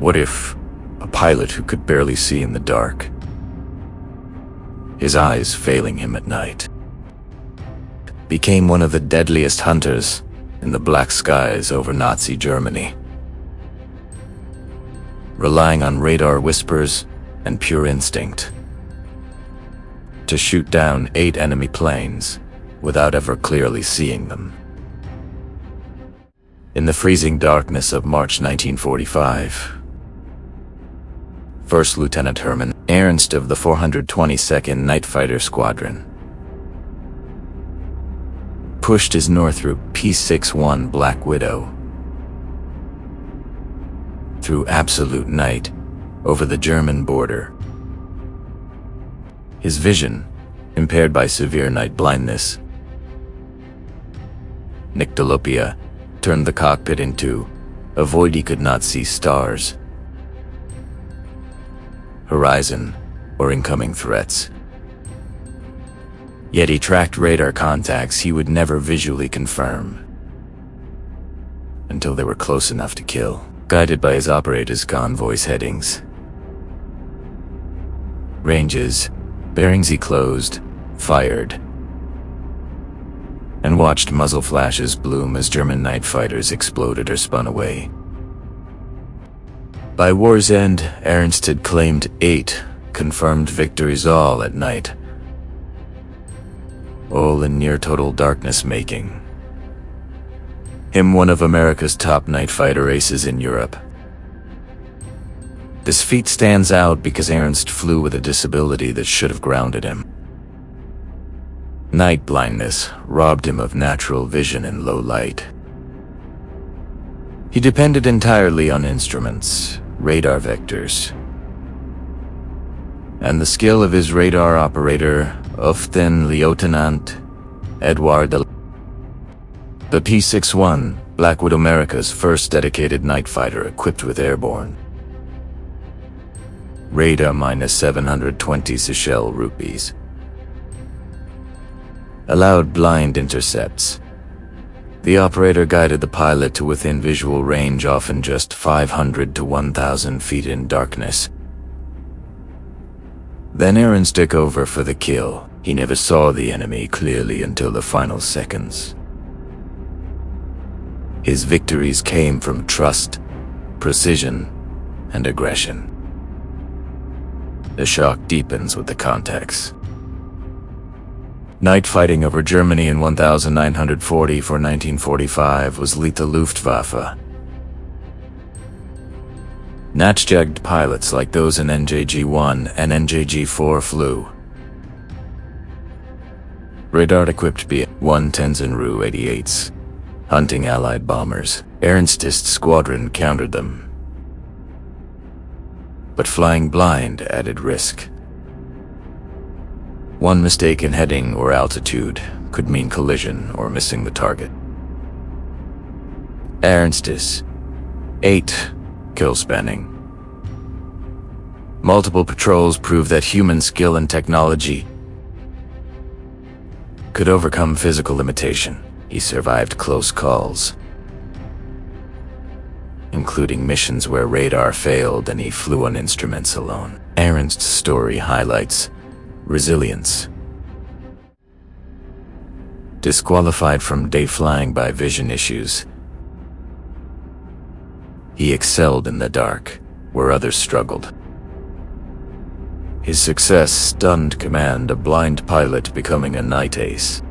What if a pilot who could barely see in the dark, his eyes failing him at night, became one of the deadliest hunters in the black skies over Nazi Germany, relying on radar whispers and pure instinct to shoot down 8 enemy planes without ever clearly seeing them. In the freezing darkness of March 1945, First Lieutenant Hermann Ernst of the 422nd Night Fighter Squadron pushed his Northrop P-61 Black Widow through absolute night over the German border. His vision, impaired by severe night blindness, nyctalopia, turned the cockpit into a void he could not see stars, horizon, or incoming threats. Yet he tracked radar contacts he would never visually confirm until they were close enough to kill, guided by his operator's convoy's headings. Ranges, bearings he closed, fired, and watched muzzle flashes bloom as German night fighters exploded or spun away. By war's end, Ernst had claimed 8 confirmed victories, all at night, all in near-total darkness, making him one of America's top night fighter aces in Europe. This feat stands out because Ernst flew with a disability that should have grounded him. Night blindness robbed him of natural vision in low light. He depended entirely on instruments, radar vectors, and the skill of his radar operator, often Lieutenant Edouard de. The P-61 Black Widow, America's first dedicated night fighter equipped with airborne radar -720 Seychelles rupees, allowed blind intercepts. The operator guided the pilot to within visual range, often just 500 to 1,000 feet in darkness. Then Ernst took over for the kill. He never saw the enemy clearly until the final seconds. His victories came from trust, precision, and aggression. The shock deepens with the context. Night fighting over Germany in 1940 for 1945 was lethal Luftwaffe. Natchjagged pilots like those in NJG-1 and NJG-4 flew radar-equipped B-110s and Ru-88s, hunting Allied bombers. Ernst's squadron countered them. But flying blind added risk. One mistake in heading or altitude could mean collision or missing the target. Ernst's 8 kill spanning multiple patrols prove that human skill and technology could overcome physical limitation. He survived close calls, including missions where radar failed and he flew on instruments alone. Ernst's story highlights resilience. Disqualified from day flying by vision issues, he excelled in the dark, where others struggled. His success stunned command, a blind pilot becoming a night ace.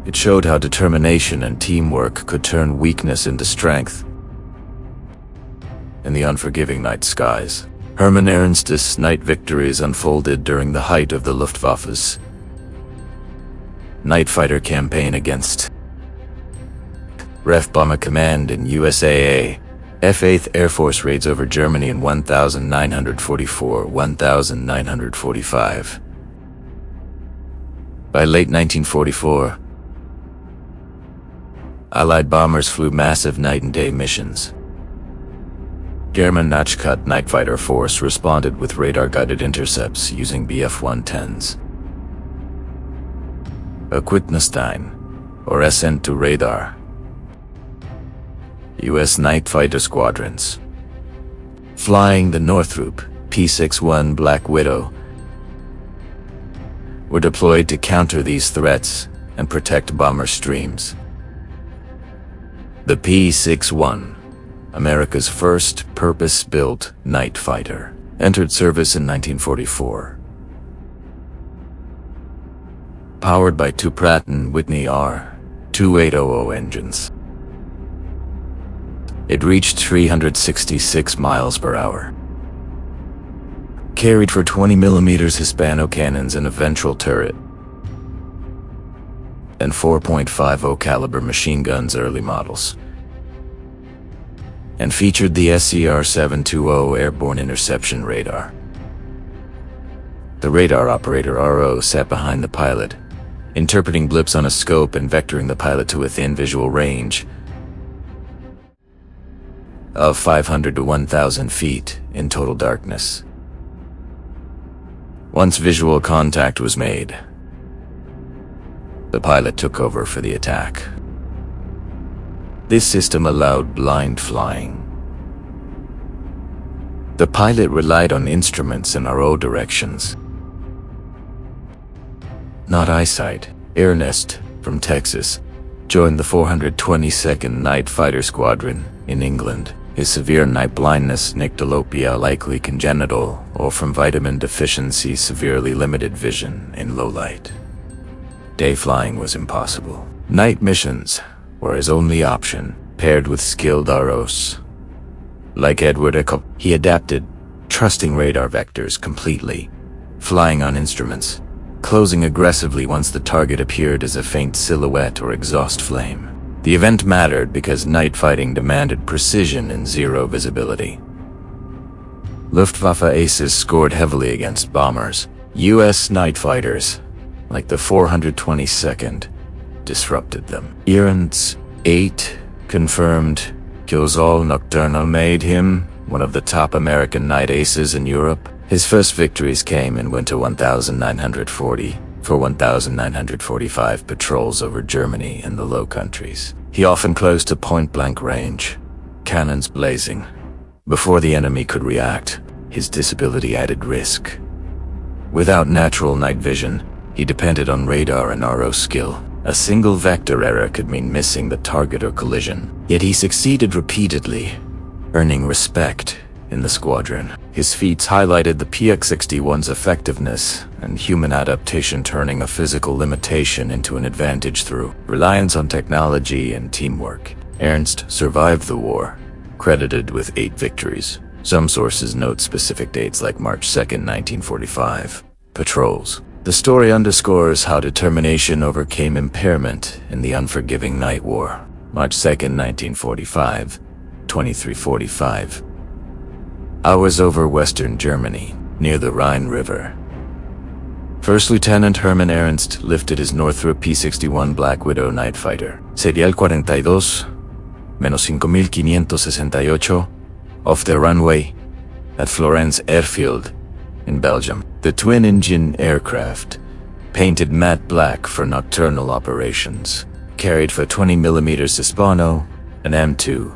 It showed how determination and teamwork could turn weakness into strength in the unforgiving night skies. Hermann Ernst's night victories unfolded during the height of the Luftwaffe's night fighter campaign against RF Bomber Command in USAA. F-8th Air Force raids over Germany in 1944-1945. By late 1944, Allied bombers flew massive night and day missions. German Nachtkut night fighter force responded with radar-guided intercepts using Bf-110s. Aquitnstein, or Ascent to radar. U.S. night fighter squadrons flying the Northrop P-61 Black Widow, were deployed to counter these threats and protect bomber streams. The P-61, America's first purpose-built night fighter, entered service in 1944. Powered by two Pratt & Whitney R-2800 engines, it reached 366 miles per hour. Carried for 20mm Hispano cannons and a ventral turret, and 4.50 caliber machine guns, early models, and featured the SCR-720 airborne interception radar. The radar operator RO sat behind the pilot, interpreting blips on a scope and vectoring the pilot to within visual range of 500 to 1,000 feet in total darkness. Once visual contact was made, the pilot took over for the attack. This system allowed blind flying. The pilot relied on instruments and RO directions, not eyesight. Ernest, from Texas, joined the 422nd Night Fighter Squadron in England. His severe night blindness, nyctalopia, likely congenital or from vitamin deficiency, severely limited vision in low light. Day flying was impossible. Night missions were his only option, paired with skilled ROs. Like Edward Ecop, he adapted, trusting radar vectors completely, flying on instruments, closing aggressively once the target appeared as a faint silhouette or exhaust flame. The event mattered because night fighting demanded precision and zero visibility. Luftwaffe aces scored heavily against bombers. U.S. night fighters, like the 422nd, disrupted them. Ernst's 8 confirmed kills all nocturnal made him one of the top American night aces in Europe. His first victories came in winter 1940 for 1,945 patrols over Germany and the Low Countries. He often closed to point-blank range, cannons blazing. Before the enemy could react, his disability added risk. Without natural night vision, he depended on radar and RO skill. A single vector error could mean missing the target or collision. Yet he succeeded repeatedly, earning respect in the squadron. His feats highlighted the PX-61's effectiveness and human adaptation, turning a physical limitation into an advantage through reliance on technology and teamwork. Ernst survived the war, credited with 8 victories. Some sources note specific dates like March 2, 1945. Patrols. The story underscores how determination overcame impairment in the unforgiving night war. March 2, 1945, 23:45. Hours over Western Germany, near the Rhine River. First Lieutenant Hermann Ernst lifted his Northrop P-61 Black Widow night fighter, Serial 42-5568, off the runway at Florence Airfield in Belgium. The twin-engine aircraft, painted matte black for nocturnal operations, carried for 20mm Hispano and M2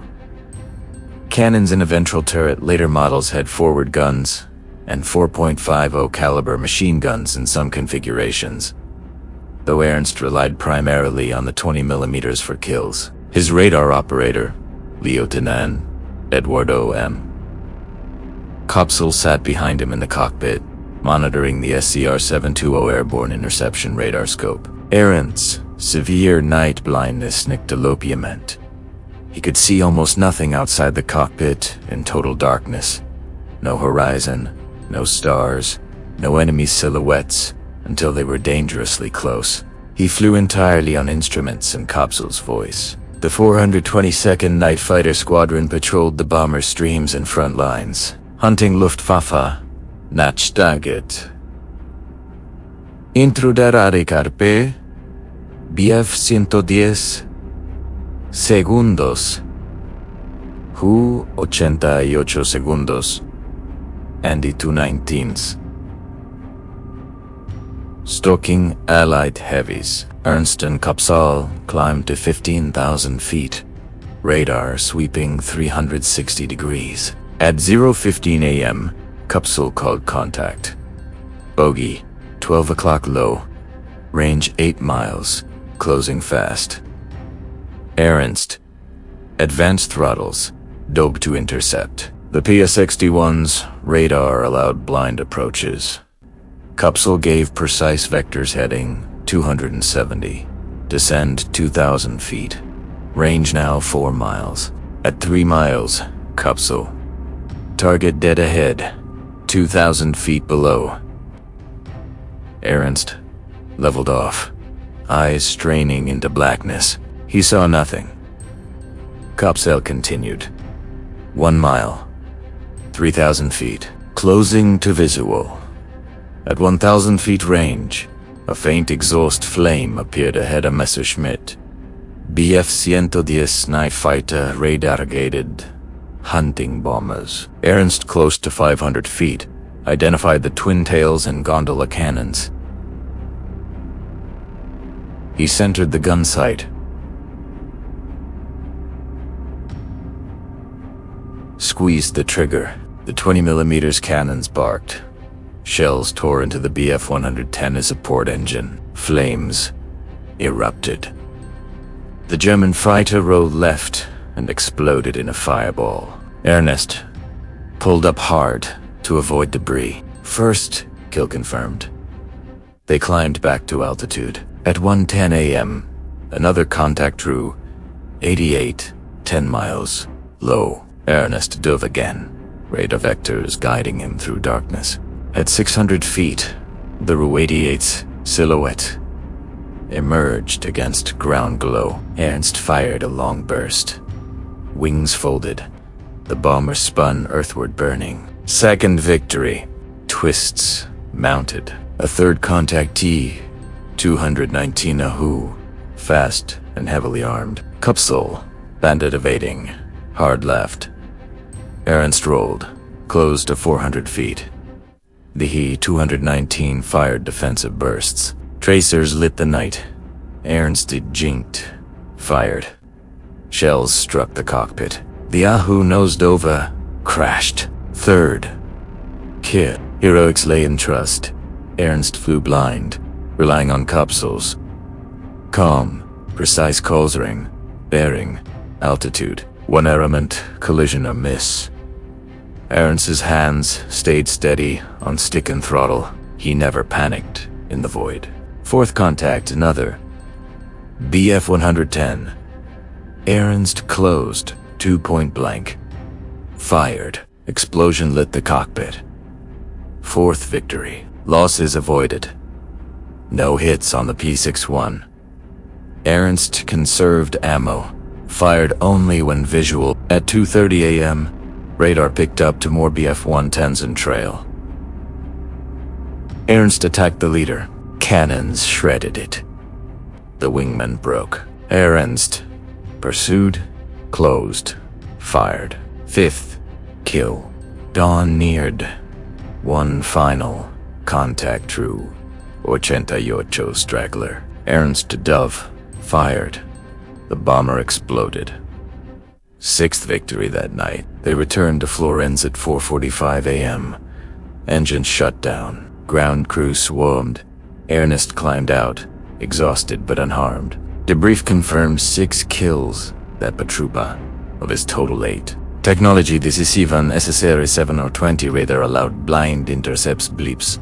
cannons and a ventral turret. Later models had forward guns and 4.50 caliber machine guns in some configurations, though Ernst relied primarily on the 20mm for kills. His radar operator, Lieutenant Eduardo M. Kopsel, sat behind him in the cockpit, monitoring the SCR-720 airborne interception radar scope. Ernst's severe night blindness, nyctalopia, meant he could see almost nothing outside the cockpit in total darkness. No horizon, no stars, no enemy silhouettes until they were dangerously close. He flew entirely on instruments and Kopsel's voice. The 422nd Night Fighter Squadron patrolled the bomber streams and front lines, hunting Luftwaffe Natch target. Intrudere carpe BF 110 segundos, Hu 88 segundos, Andy 2/19. Stalking Allied heavies, Ernst and Kopsel climbed to 15,000 feet, radar sweeping 360 degrees. At 0:15 a.m., Kapsul called contact. Bogey, 12 o'clock low. Range 8 miles. Closing fast. Ernst. Advanced throttles. Dope to intercept. The PS-61's radar allowed blind approaches. Kapsul gave precise vectors heading 270. Descend 2,000 feet. Range now 4 miles. At 3 miles, Kapsul. Target dead ahead, 2,000 feet below. Ernst leveled off, eyes straining into blackness. He saw nothing. Kapsul continued. 1 mile, 3,000 feet, closing to visual. At 1,000 feet range, a faint exhaust flame appeared ahead of Messerschmitt. Bf-110 night fighter radar-guided hunting bombers. Ernst, close to 500 feet, identified the twin tails and gondola cannons. He centered the gun sight. Squeezed the trigger. The 20mm cannons barked. Shells tore into the Bf-110 support engine. Flames erupted. The German fighter rolled left and exploded in a fireball. Ernst pulled up hard to avoid debris. First kill confirmed. They climbed back to altitude. At 1:10 a.m., another contact drew 88, 10 miles low. Ernst dove again, radar vectors guiding him through darkness. At 600 feet, the Ru-88's silhouette emerged against ground glow. Ernst fired a long burst. Wings folded. The bomber spun earthward, burning. Second victory. Twists mounted. A third contactee, 219 Ahu, fast and heavily armed. Kapsul, bandit evading, hard left. Ernst rolled, closed to 400 feet. The He-219 fired defensive bursts. Tracers lit the night. Ernst jinked, fired. Shells struck the cockpit. The Ahu nosed over, crashed. Third kill. Heroics lay in trust. Ernst flew blind, relying on Kapsul's calm, precise calls ring, bearing, altitude. One element, collision or miss. Ernst's hands stayed steady on stick and throttle. He never panicked in the void. Fourth contact, another Bf-110. Ernst closed, 2-point blank. Fired. Explosion lit the cockpit. Fourth victory. Losses avoided. No hits on the P-61. Ernst conserved ammo. Fired only when visual. At 2:30 a.m., radar picked up to more Bf-110s in trail. Ernst attacked the leader. Cannons shredded it. The wingman broke. Ernst pursued, closed, fired. Fifth kill. Dawn neared. One final contact drew. 88 straggler. Ernst dove, fired. The bomber exploded. Sixth victory that night. They returned to Florence at 4:45 a.m. Engine shut down. Ground crew swarmed. Ernst climbed out, exhausted but unharmed. Debrief confirmed 6 kills that Petrupa, of his total 8. Technology decisive on SSR 7 or 20 radar allowed blind intercepts blips.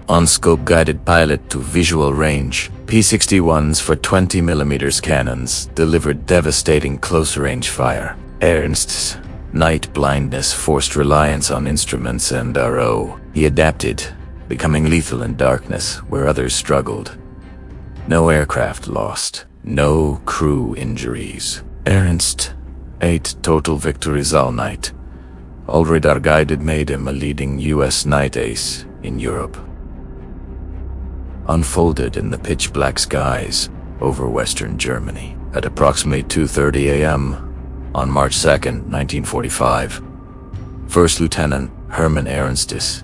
On-scope guided pilot to visual range. P-61s for 20mm cannons delivered devastating close-range fire. Ernst's night blindness forced reliance on instruments and RO. He adapted, becoming lethal in darkness where others struggled. No aircraft lost. No crew injuries. Ernst 8 total victories all night. All radar guided made him a leading US night ace in Europe. Unfolded in the pitch-black skies over western Germany at approximately 2:30 a.m. on March 2nd, 1945. First Lieutenant Hermann Ernstis.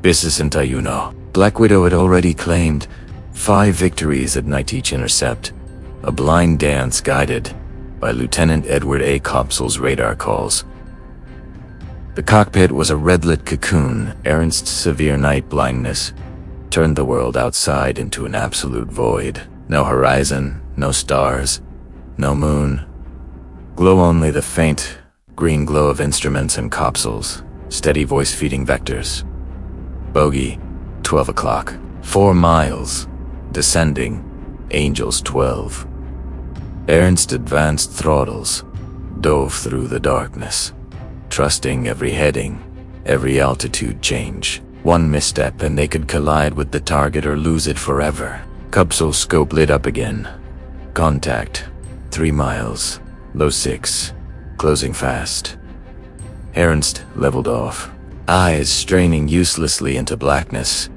Bis in Tayuno. Black Widow had already claimed 5 victories at night each intercept, a blind dance guided by Lieutenant Edward A. Kapsul's radar calls. The cockpit was a red-lit cocoon. Ernst's severe night blindness turned the world outside into an absolute void. No horizon, no stars, no moon. Glow only the faint green glow of instruments and capsules, steady voice-feeding vectors. Bogey, 12 o'clock. 4 miles. Descending. Angels 12. Ernst advanced throttles, dove through the darkness, trusting every heading, every altitude change. One misstep and they could collide with the target or lose it forever. Capsule scope lit up again. Contact. 3 miles. Low 6. Closing fast. Ernst leveled off, eyes straining uselessly into blackness.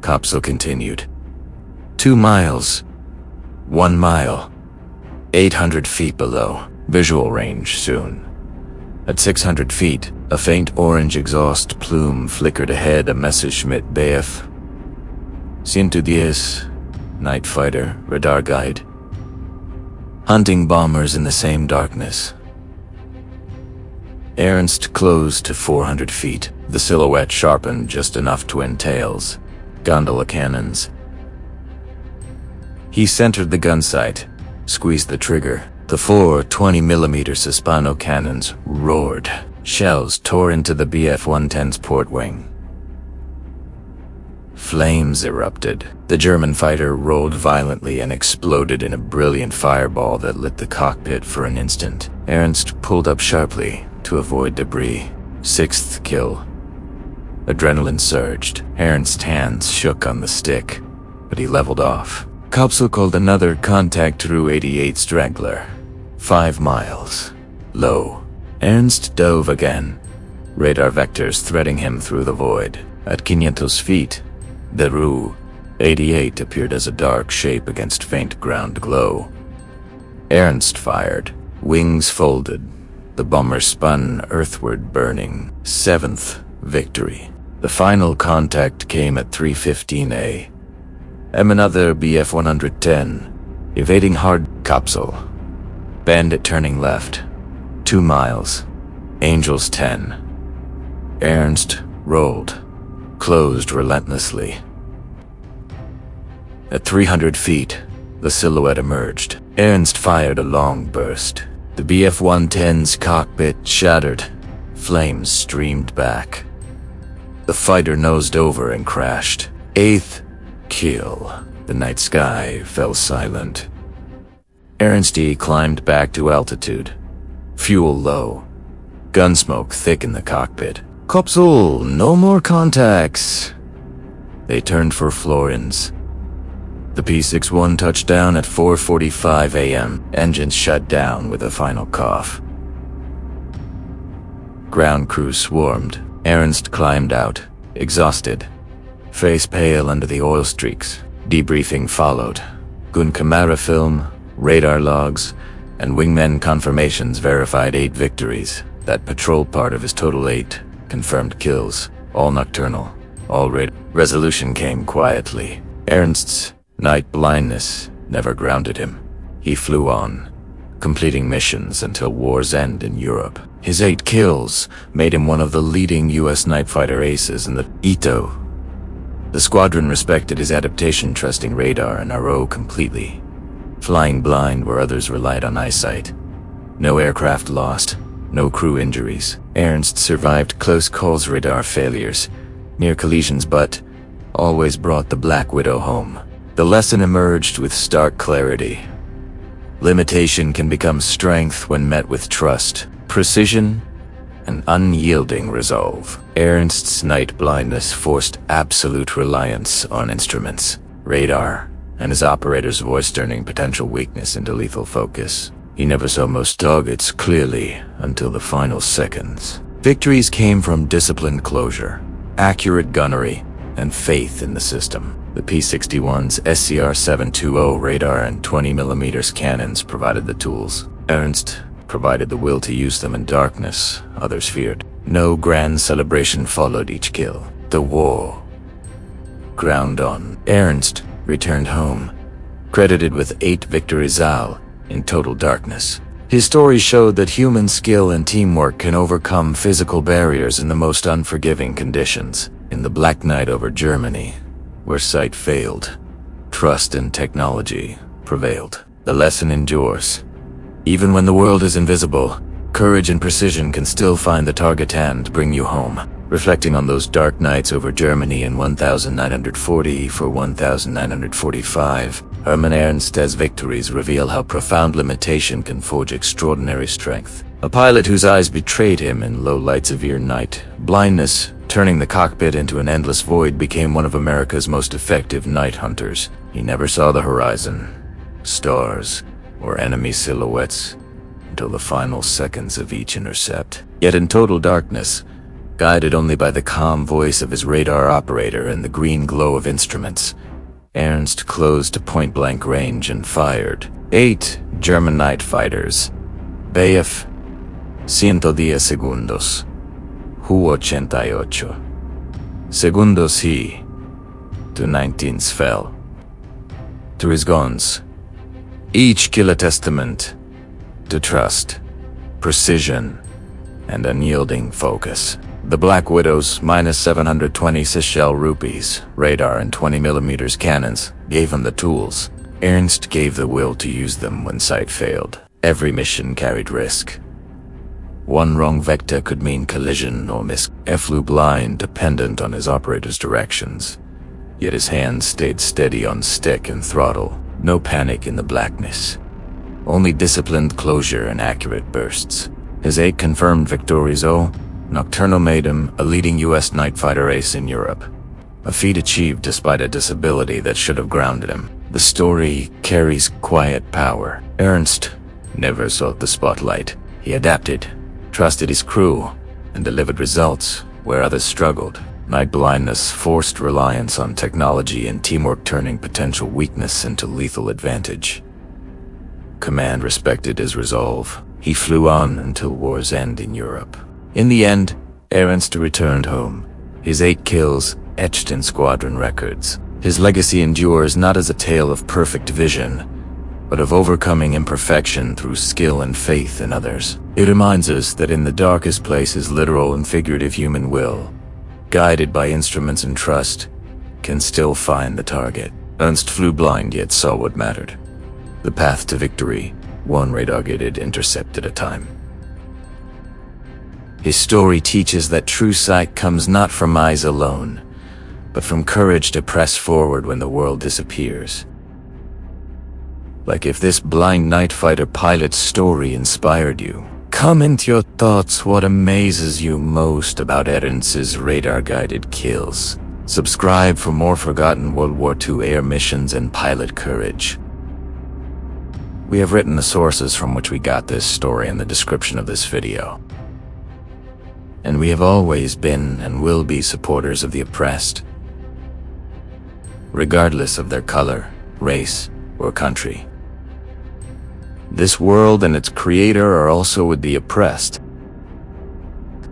Capsule continued. 2 miles. 1 mile. 800 feet below. Visual range soon. At 600 feet, a faint orange exhaust plume flickered ahead. A Messerschmitt Bf. 110. Night fighter, radar guide. Hunting bombers in the same darkness. Ernst closed to 400 feet. The silhouette sharpened just enough twin tails. Gondola cannons. He centered the gun sight, squeezed the trigger. The 4 20mm Suspano cannons roared. Shells tore into the Bf-110's port wing. Flames erupted. The German fighter rolled violently and exploded in a brilliant fireball that lit the cockpit for an instant. Ernst pulled up sharply to avoid debris. 6th kill. Adrenaline surged. Ernst's hands shook on the stick, but he leveled off. Capsule called another contact through 88 straggler. 5 miles. Low. Ernst dove again. Radar vectors threading him through the void. At 500 feet, the WWII appeared as a dark shape against faint ground glow. Ernst fired. Wings folded. The bomber spun earthward, burning. 7th victory. The final contact came at 3:15 a.m. Another Bf-110, evading hard. Capsule. Bandit turning left. 2 miles. Angels 10. Ernst rolled. Closed relentlessly. At 300 feet, the silhouette emerged. Ernst fired a long burst. The Bf-110's cockpit shattered. Flames streamed back. The fighter nosed over and crashed. 8th kill. The night sky fell silent. Ernst climbed back to altitude. Fuel low. Gunsmoke thick in the cockpit. Capsule, no more contacts. They turned for Florens. The P-61 touched down at 4:45 a.m. Engines shut down with a final cough. Ground crew swarmed. Ernst climbed out, exhausted, face pale under the oil streaks. Debriefing followed. Gun camera film, radar logs, and wingmen confirmations verified 8 victories. That patrol part of his total 8 confirmed kills, all nocturnal, all radar. Resolution came quietly. Ernst's night blindness never grounded him. He flew on, completing missions until war's end in Europe. His 8 kills made him one of the leading U.S. night fighter aces in the Ito. The squadron respected his adaptation, trusting radar and RO completely, flying blind where others relied on eyesight. No aircraft lost, no crew injuries. Ernst survived close calls, radar failures, near collisions, but always brought the Black Widow home. The lesson emerged with stark clarity. Limitation can become strength when met with trust, precision, and unyielding resolve. Ernst's night blindness forced absolute reliance on instruments, radar, and his operator's voice, turning potential weakness into lethal focus. He never saw most targets clearly until the final seconds. Victories came from disciplined closure, accurate gunnery, and faith in the system. The P-61's SCR-720 radar and 20mm cannons provided the tools. Ernst provided the will to use them in darkness others feared. No grand celebration followed each kill. The war ground on. Ernst returned home, credited with 8 victories all in total darkness. His story showed that human skill and teamwork can overcome physical barriers in the most unforgiving conditions. In the Black Night over Germany, where sight failed, trust in technology prevailed. The lesson endures. Even when the world is invisible, courage and precision can still find the target and bring you home. Reflecting on those dark nights over Germany in 1940 for 1945, Hermann Ernst's victories reveal how profound limitation can forge extraordinary strength. A pilot whose eyes betrayed him in low light severe night blindness, turning the cockpit into an endless void, became one of America's most effective night hunters. He never saw the horizon, stars, or enemy silhouettes until the final seconds of each intercept. Yet in total darkness, guided only by the calm voice of his radar operator and the green glow of instruments, Ernst closed to point-blank range and fired 8 German night fighters. BF 110 segundos. Hu 88 segundos he to 19 fell to his guns. Each kill a testament to trust, precision, and unyielding focus. The Black Widow's -720 Seychelles rupees, radar and 20mm cannons gave him the tools. Ernst gave the will to use them when sight failed. Every mission carried risk. One wrong vector could mean collision or miss. He flew blind, dependent on his operator's directions. Yet his hands stayed steady on stick and throttle. No panic in the blackness. Only disciplined closure and accurate bursts. His 8 confirmed victories, Nocturnal made him a leading U.S. night fighter ace in Europe. A feat achieved despite a disability that should have grounded him. The story carries quiet power. Ernst never sought the spotlight. He adapted, trusted his crew, and delivered results where others struggled. Night blindness forced reliance on technology and teamwork, turning potential weakness into lethal advantage. Command respected his resolve. He flew on until war's end in Europe. In the end, Ernst returned home, his 8 kills etched in squadron records. His legacy endures not as a tale of perfect vision, but of overcoming imperfection through skill and faith in others. It reminds us that in the darkest places, literal and figurative human will, guided by instruments and trust, can still find the target. Ernst flew blind yet saw what mattered. The path to victory, one radar-guided intercept at a time. His story teaches that true sight comes not from eyes alone, but from courage to press forward when the world disappears. Like if this blind night fighter pilot's story inspired you, comment your thoughts what amazes you most about Ernst's radar-guided kills. Subscribe for more forgotten World War II air missions and pilot courage. We have written the sources from which we got this story in the description of this video. And we have always been and will be supporters of the oppressed, regardless of their color, race, or country. This world and its creator are also with the oppressed.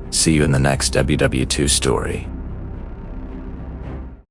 See you in the next WWII story.